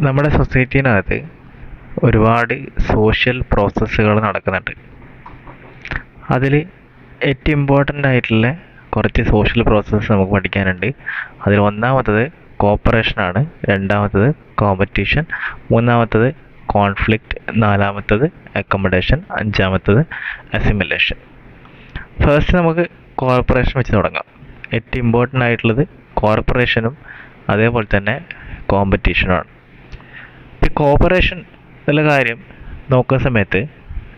നമ്മുടെ സൊസൈറ്റീനകത്ത് ഒരുപാട് സോഷ്യൽ പ്രോസസ്സുകൾ നടക്കുന്നുണ്ട്. അതിൽ ഏറ്റവും ഇമ്പോർട്ടൻ്റ് ആയിട്ടുള്ള കുറച്ച് സോഷ്യൽ പ്രോസസ്സ് നമുക്ക് പഠിക്കാനുണ്ട്. അതിൽ ഒന്നാമത്തത് കോപ്പറേഷനാണ്, രണ്ടാമത്തത് കോമ്പറ്റീഷൻ, മൂന്നാമത്തത് കോൺഫ്ലിക്റ്റ്, നാലാമത്തത് അക്കോമഡേഷൻ, അഞ്ചാമത്തത് അസിമിലേഷൻ. ഫസ്റ്റ് നമുക്ക് കോർപ്പറേഷൻ വെച്ച് തുടങ്ങാം. ഏറ്റവും ഇമ്പോർട്ടൻ്റ് ആയിട്ടുള്ളത് കോർപ്പറേഷനും അതേപോലെ തന്നെ കോമ്പറ്റീഷനുമാണ്. ഈ കോപ്പറേഷൻ എന്നുള്ള കാര്യം നോക്കുന്ന സമയത്ത്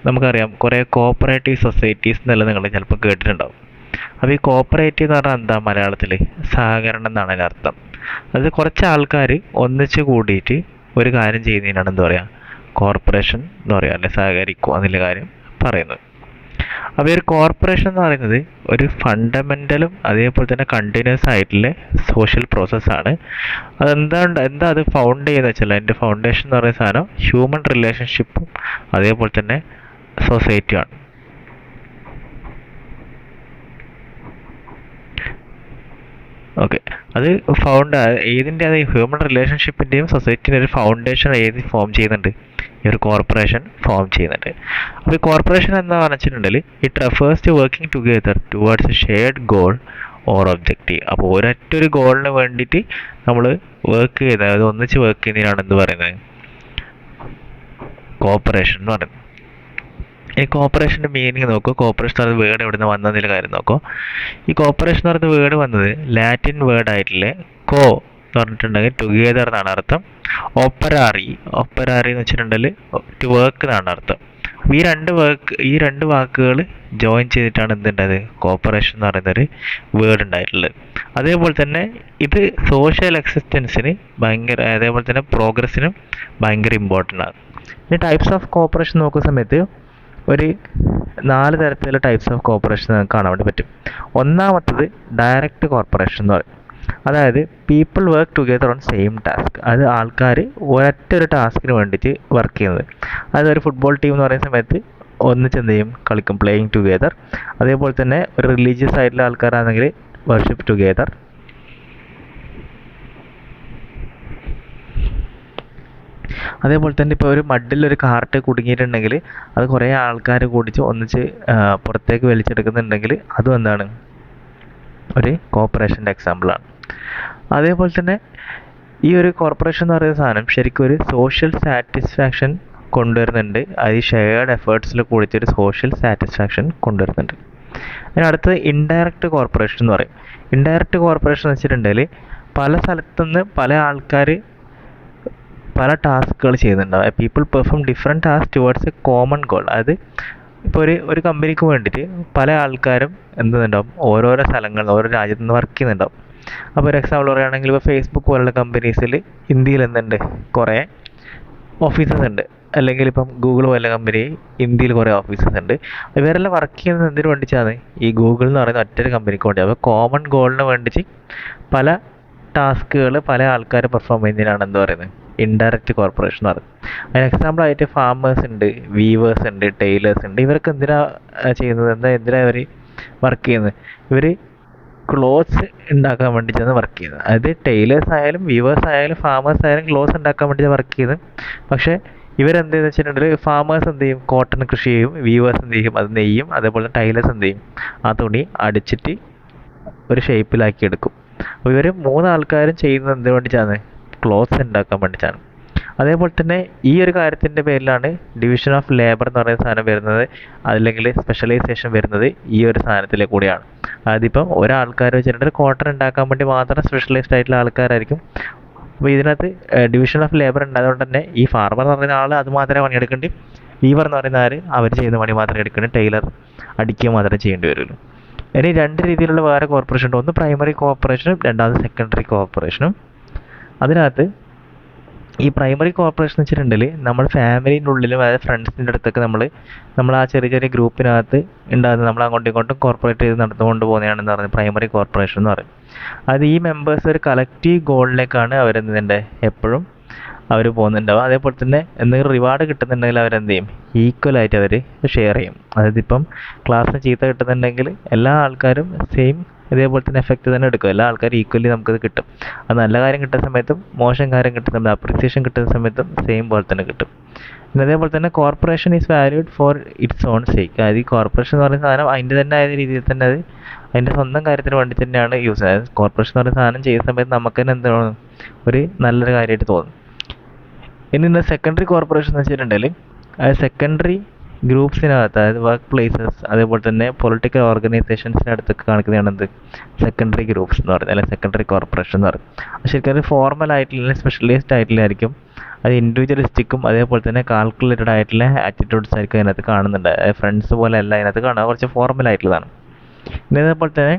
നമുക്കറിയാം കുറേ കോപ്പറേറ്റീവ് സൊസൈറ്റീസ് എന്നെല്ലാം നിങ്ങൾ ചിലപ്പോൾ കേട്ടിട്ടുണ്ടാവും. അപ്പോൾ ഈ കോപ്പറേറ്റീവ് എന്ന് പറഞ്ഞാൽ എന്താ മലയാളത്തിൽ? സഹകരണം എന്നാണ് അതിൻ്റെ അർത്ഥം. അത് കുറച്ച് ആൾക്കാർ ഒന്നിച്ച് കൂടിയിട്ട് ഒരു കാര്യം ചെയ്യുന്നതിനാണ് എന്താ പറയുക, കോർപ്പറേഷൻ എന്ന് പറയുക, അല്ലെ സഹകരിക്കുക എന്നുള്ള കാര്യം പറയുന്നത്. അപ്പോൾ ഈ ഒരു കോർപ്പറേഷൻ എന്ന് പറയുന്നത് ഒരു ഫണ്ടമെൻ്റലും അതേപോലെ തന്നെ കണ്ടിന്യൂസ് ആയിട്ടുള്ള സോഷ്യൽ പ്രോസസ്സാണ്. എന്താ അത് ഫൗണ്ട് ചെയ്യുന്നത് വെച്ചാൽ അതിൻ്റെ ഫൗണ്ടേഷൻ എന്ന് പറയുന്ന സാധനം ഹ്യൂമൻ റിലേഷൻഷിപ്പും അതേപോലെ തന്നെ സൊസൈറ്റിയാണ്. ഓക്കെ, അത് ഏതിൻ്റെ അത് ഹ്യൂമൻ റിലേഷൻഷിപ്പിൻ്റെയും സൊസൈറ്റിൻ്റെ ഒരു ഫൗണ്ടേഷൻ ഏത് ഫോം ചെയ്യുന്നുണ്ട്? ഈ ഒരു കോർപ്പറേഷൻ ഫോം ചെയ്യുന്നുണ്ട്. അപ്പോൾ ഈ കോർപ്പറേഷൻ എന്താ വെച്ചിട്ടുണ്ടെങ്കിൽ it refers to working together towards a shared goal or objective. അപ്പോൾ ഒരൊറ്റൊരു ഗോളിന് വേണ്ടിയിട്ട് നമ്മൾ വർക്ക് ചെയ്യുന്നത്, അതായത് ഒന്നിച്ച് വർക്ക് ചെയ്യുന്നതിനാണ് എന്ത് പറയുന്നത്? കോർപ്പറേഷൻ എന്ന് പറയുന്നത്. ഈ കോപ്പറേഷൻ്റെ മീനിങ് നോക്കൂ. കോപ്പറേഷൻ എന്ന് പറയുന്ന വേർഡ് എവിടെ നിന്ന് വന്നതിൻ്റെ കാര്യം നോക്കൂ. ഈ കോപ്പറേഷൻ എന്ന് പറയുന്ന വേർഡ് വന്നത് ലാറ്റിൻ വേർഡ് ആയിട്ടുള്ള കോ എന്ന് പറഞ്ഞിട്ടുണ്ടെങ്കിൽ ടുഗെദർ എന്നാണ് അർത്ഥം. ഒപ്പരാറി എന്ന് വെച്ചിട്ടുണ്ടെങ്കിൽ ടു വർക്ക് എന്നാണ് അർത്ഥം. അപ്പോൾ ഈ രണ്ട് വാക്കുകൾ ജോയിൻ ചെയ്തിട്ടാണ് എന്തുണ്ടായത്? കോപ്പറേഷൻ എന്ന് പറയുന്നൊരു വേർഡ് ഉണ്ടായിട്ടുള്ളത്. അതേപോലെ തന്നെ ഇത് സോഷ്യൽ എക്സിസ്റ്റൻസിന് അതേപോലെ തന്നെ പ്രോഗ്രസ്സിനും ഭയങ്കര ഇമ്പോർട്ടൻ്റ് ആണ്. ഇനി ടൈപ്സ് ഓഫ് കോപ്പറേഷൻ നോക്കുന്ന സമയത്ത് ഒരു 4 തരത്തിലുള്ള ടൈപ്സ് ഓഫ് കോർപ്പറേഷൻ നമുക്ക് കാണാൻ വേണ്ടി പറ്റും. ഒന്നാമത്തത് ഡയറക്റ്റ് കോർപ്പറേഷൻ എന്ന് പറയും. അതായത് people work together on same task. അത് ആൾക്കാർ ഒരൊറ്റൊരു ടാസ്കിന് വേണ്ടിയിട്ട് വർക്ക് ചെയ്യുന്നത്. അതായത് ഒരു ഫുട്ബോൾ ടീം എന്ന് പറയുന്ന സമയത്ത് ഒന്നിച്ച് എന്ത് ചെയ്യും? കളിക്കും, പ്ലേയിങ് ടുഗെദർ. അതേപോലെ തന്നെ ഒരു റിലീജിയസ് ആയിട്ടുള്ള ആൾക്കാരാണെങ്കിൽ വർഷിപ്പ് ടുഗെദർ. അതേപോലെ തന്നെ ഇപ്പോൾ ഒരു മഡിലൊരു കാർട്ട് കുടുങ്ങിയിട്ടുണ്ടെങ്കിൽ അത് കുറേ ആൾക്കാർ കൂടിച്ച് ഒന്നിച്ച് പുറത്തേക്ക് വലിച്ചെടുക്കുന്നുണ്ടെങ്കിൽ അതും എന്താണ്? ഒരു കോർപ്പറേഷൻ്റെ എക്സാമ്പിളാണ്. അതേപോലെ തന്നെ ഈ ഒരു കോർപ്പറേഷൻ എന്ന് പറയുന്ന സാധനം ശരിക്കും ഒരു സോഷ്യൽ സാറ്റിസ്ഫാക്ഷൻ കൊണ്ടുവരുന്നുണ്ട്. അത് ഈ ഷെയർഡ് എഫേർട്സിൽ കൂടിയിട്ടൊരു സോഷ്യൽ സാറ്റിസ്ഫാക്ഷൻ കൊണ്ടുവരുന്നുണ്ട്. അതിനടുത്തത് ഇൻഡയറക്റ്റ് കോർപ്പറേഷൻ എന്ന് പറയും. ഇൻഡയറക്റ്റ് കോർപ്പറേഷൻ എന്ന് വെച്ചിട്ടുണ്ടെങ്കിൽ പല സ്ഥലത്തുനിന്ന് പല ആൾക്കാർ പല ടാസ്കുകൾ ചെയ്യുന്നുണ്ടാവും. People perform different task towards A common goal. അതായത് ഇപ്പോൾ ഒരു കമ്പനിക്ക് വേണ്ടിയിട്ട് പല ആൾക്കാരും എന്തുണ്ടാവും? ഓരോരോ സ്ഥലങ്ങളിൽ ഓരോ രാജ്യത്ത് നിന്ന് വർക്ക് ചെയ്യുന്നുണ്ടാവും. അപ്പോൾ ഒരു എക്സാമ്പിൾ പറയുകയാണെങ്കിൽ ഇപ്പോൾ ഫേസ്ബുക്ക് പോലുള്ള കമ്പനീസിൽ ഇന്ത്യയിൽ എന്തുണ്ട്? കുറേ ഓഫീസസ് ഉണ്ട്. അല്ലെങ്കിൽ ഇപ്പം ഗൂഗിൾ പോലെ കമ്പനി ഇന്ത്യയിൽ കുറേ ഓഫീസസ് ഉണ്ട്. ഇവരെല്ലാം വർക്ക് ചെയ്യുന്നത് എന്തിനു വേണ്ടിയിട്ടാണ്? ഈ ഗൂഗിൾ എന്ന് പറയുന്ന ഒറ്റൊരു കമ്പനിക്ക് വേണ്ടി. അപ്പോൾ കോമൺ ഗോളിന് വേണ്ടിയിട്ട് പല ടാസ്കുകൾ പല ആൾക്കാർ പെർഫോം ചെയ്യുന്നതിനാണ് എന്ത് പറയുന്നത്? ഇൻഡയറക്റ്റ് കോർപ്പറേഷൻ എന്ന് പറയുന്നത്. അതിന് എക്സാമ്പിളായിട്ട് ഫാമേഴ്സ് ഉണ്ട്, വീവേഴ്സ് ഉണ്ട്, ടൈലേഴ്സ് ഉണ്ട്. ഇവരൊക്കെ ചെയ്യുന്നത്? എന്തിനാ ഇവർ വർക്ക് ചെയ്യുന്നത്? ഇവർ ക്ലോത്ത്സ് ഉണ്ടാക്കാൻ വേണ്ടിയിട്ടാണ് വർക്ക് ചെയ്യുന്നത്. അതായത് ടൈലേഴ്സ് ആയാലും വീവേഴ്സ് ആയാലും ഫാമേഴ്സ് ആയാലും ക്ലോത്ത്സ് ഉണ്ടാക്കാൻ വേണ്ടിയിട്ട് വർക്ക് ചെയ്യുന്നത്. പക്ഷേ ഇവരെന്തെന്ന് വെച്ചിട്ടുണ്ടെങ്കിൽ ഫാമേഴ്സ് എന്ത് ചെയ്യും? കോട്ടൺ കൃഷി ചെയ്യും. വീവേഴ്സ് എന്ത് ചെയ്യും? അത് നെയ്യും. അതേപോലെ ടൈലേഴ്സ് എന്ത് ചെയ്യും? ആ തുണി അടിച്ചിട്ട് ഒരു ഷേപ്പിലാക്കി എടുക്കും. അപ്പോൾ ഇവർ 3 ആൾക്കാരും ചെയ്യുന്നത് എന്തിനു വേണ്ടിയിട്ടാണ്? ക്ലോത്ത്സ് ഉണ്ടാക്കാൻ വേണ്ടിയിട്ടാണ്. അതേപോലെ തന്നെ ഈ ഒരു കാര്യത്തിൻ്റെ പേരിലാണ് ഡിവിഷൻ ഓഫ് ലേബർ എന്ന് പറയുന്ന സാധനം വരുന്നത്, അല്ലെങ്കിൽ സ്പെഷ്യലൈസേഷൻ വരുന്നത് ഈ ഒരു സാധനത്തിലെ കൂടിയാണ്. അതായത് ഇപ്പം ഒരാൾക്കാർ വെച്ചിട്ടുണ്ടെങ്കിൽ കോട്ടൺ ഉണ്ടാക്കാൻ വേണ്ടി മാത്രം സ്പെഷ്യലൈസ്ഡ് ആയിട്ടുള്ള ആൾക്കാരായിരിക്കും. അപ്പോൾ ഇതിനകത്ത് ഡിവിഷൻ ഓഫ് ലേബർ ഉണ്ടായതുകൊണ്ട് തന്നെ ഈ ഫാർമർ എന്ന് പറയുന്ന ആൾ അത് മാത്രമേ പണിയെടുക്കേണ്ടി, വീവർ എന്ന് പറയുന്ന ആൾ അവർ ചെയ്യുന്ന പണി മാത്രമേ എടുക്കേണ്ടി, ടൈലർ അടിക്കുക മാത്രമേ ചെയ്യേണ്ടി വരുള്ളൂ. ഇനി 2 രീതിയിലുള്ള വേറെ കോർപ്പറേഷൻ ഉണ്ട്. ഒന്ന് പ്രൈമറി കോർപ്പറേഷനും രണ്ടാമത് സെക്കൻഡറി കോർപ്പറേഷനും. അതിനകത്ത് ഈ പ്രൈമറി കോർപ്പറേഷൻ എന്ന് വെച്ചിട്ടുണ്ടെങ്കിൽ നമ്മൾ ഫാമിലീൻ്റെ ഉള്ളിലും അതായത് ഫ്രണ്ട്സിൻ്റെ അടുത്തൊക്കെ നമ്മൾ ആ ചെറിയ ചെറിയ ഗ്രൂപ്പിനകത്ത് ഉണ്ടാകുന്നത് നമ്മൾ അങ്ങോട്ടും ഇങ്ങോട്ടും കോർപ്പറേറ്റ് ചെയ്ത് നടന്നുകൊണ്ട് പോകുന്നതാണെന്ന് പറയുന്നത് പ്രൈമറി കോർപ്പറേഷൻ എന്ന് പറയും. അത് ഈ മെമ്പേഴ്സ് ഒരു കളക്റ്റീവ് ഗോളിലേക്കാണ് അവരെന്തിൻ്റെ എപ്പോഴും അവർ പോകുന്നുണ്ടാവും. അതേപോലെ തന്നെ എന്തെങ്കിലും റിവാർഡ് കിട്ടുന്നുണ്ടെങ്കിൽ അവരെന്ത് ചെയ്യും? ഈക്വലായിട്ട് അവർ ഷെയർ ചെയ്യും. അതായത് ഇപ്പം ക്ലാസ്സിന് ചീത്ത കിട്ടുന്നുണ്ടെങ്കിൽ എല്ലാ ആൾക്കാരും സെയിം ഇതേപോലെ തന്നെ എഫക്റ്റ് തന്നെ എടുക്കും. എല്ലാ ആൾക്കാരും ഈക്വലി നമുക്കത് കിട്ടും. അത് നല്ല കാര്യം കിട്ടുന്ന സമയത്തും മോശം കാര്യം കിട്ടുന്ന സമയത്ത് അപ്രിസിയേഷൻ കിട്ടുന്ന സമയത്തും സെയിം പോലെ തന്നെ കിട്ടും. പിന്നെ അതേപോലെ തന്നെ corporation is valued for its own sake. അതായത് ഈ കോർപ്പറേഷൻ എന്ന് പറയുന്ന സാധനം അതിൻ്റെ തന്നെ ആയ രീതിയിൽ തന്നെ അത് അതിൻ്റെ സ്വന്തം കാര്യത്തിന് വേണ്ടി തന്നെയാണ് യൂസ്. അതായത് കോർപ്പറേഷൻ എന്ന് പറയുന്ന സാധനം ചെയ്യുന്ന സമയത്ത് നമുക്ക് തന്നെ എന്താണ് ഒരു നല്ലൊരു കാര്യമായിട്ട് തോന്നും. ഇനി ഇന്ന് സെക്കൻഡറി കോർപ്പറേഷൻ എന്ന് വെച്ചിട്ടുണ്ടെങ്കിൽ അത് സെക്കൻഡറി ഗ്രൂപ്പ്സിനകത്ത്, അതായത് വർക്ക് പ്ലേസസ് അതേപോലെ തന്നെ പൊളിറ്റിക്കൽ ഓർഗനൈസേഷൻസിനടുത്തൊക്കെ കാണിക്കുന്നതാണ് എന്ത് സെക്കൻഡറി ഗ്രൂപ്പ്സ് എന്ന് പറയുന്നത്, അല്ലെങ്കിൽ സെക്കൻഡറി കോർപ്പറേഷൻ എന്ന് പറയും. ശരിക്കും അത് ഫോർമൽ ആയിട്ടുള്ള സ്പെഷ്യലൈസ്ഡ് ആയിട്ടുള്ളതായിരിക്കും. അത് ഇൻഡിവിജ്വലിസ്റ്റിക്കും അതേപോലെ തന്നെ കാൽക്കുലേറ്റഡ് ആയിട്ടുള്ള ആറ്റിറ്റ്യൂഡ്സ് ആയിരിക്കും അതിനകത്ത് കാണുന്നുണ്ട്. ഫ്രണ്ട്സ് പോലെ അല്ല അതിനകത്ത് കാണുക, കുറച്ച് ഫോർമൽ ആയിട്ടുള്ളതാണ്. പിന്നെ അതേപോലെ തന്നെ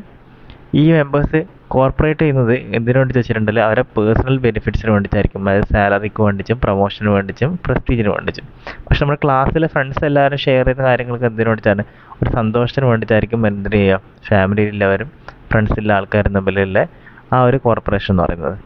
ഈ മെമ്പേഴ്സ് കോർപ്പറേറ്റ് ചെയ്യുന്നത് എന്തിനു വേണ്ടി വെച്ചിട്ടുണ്ടെങ്കിൽ അവരെ പേഴ്സണൽ ബെനിഫിറ്റ്സിന് വേണ്ടിയിട്ടായിരിക്കും. അതായത് സാലറിക്ക് വേണ്ടിച്ചും പ്രൊമോഷന് വേണ്ടിച്ചും പ്രസ്റ്റീജിന് വേണ്ടിച്ചും. പക്ഷെ നമ്മുടെ ക്ലാസ്സിലെ ഫ്രണ്ട്സ് എല്ലാവരും ഷെയർ ചെയ്യുന്ന കാര്യങ്ങൾക്ക് എന്തിനു വേണ്ടിയിട്ടാണ്, ഒരു സന്തോഷത്തിന് വേണ്ടിയിട്ടായിരിക്കും എന്തിനു ചെയ്യുക, ഫാമിലിയിലുള്ളവരും ഫ്രണ്ട്സിലുള്ള ആൾക്കാരും തമ്മിലുള്ള ആ ഒരു കോർപ്പറേഷൻ എന്ന് പറയുന്നത്.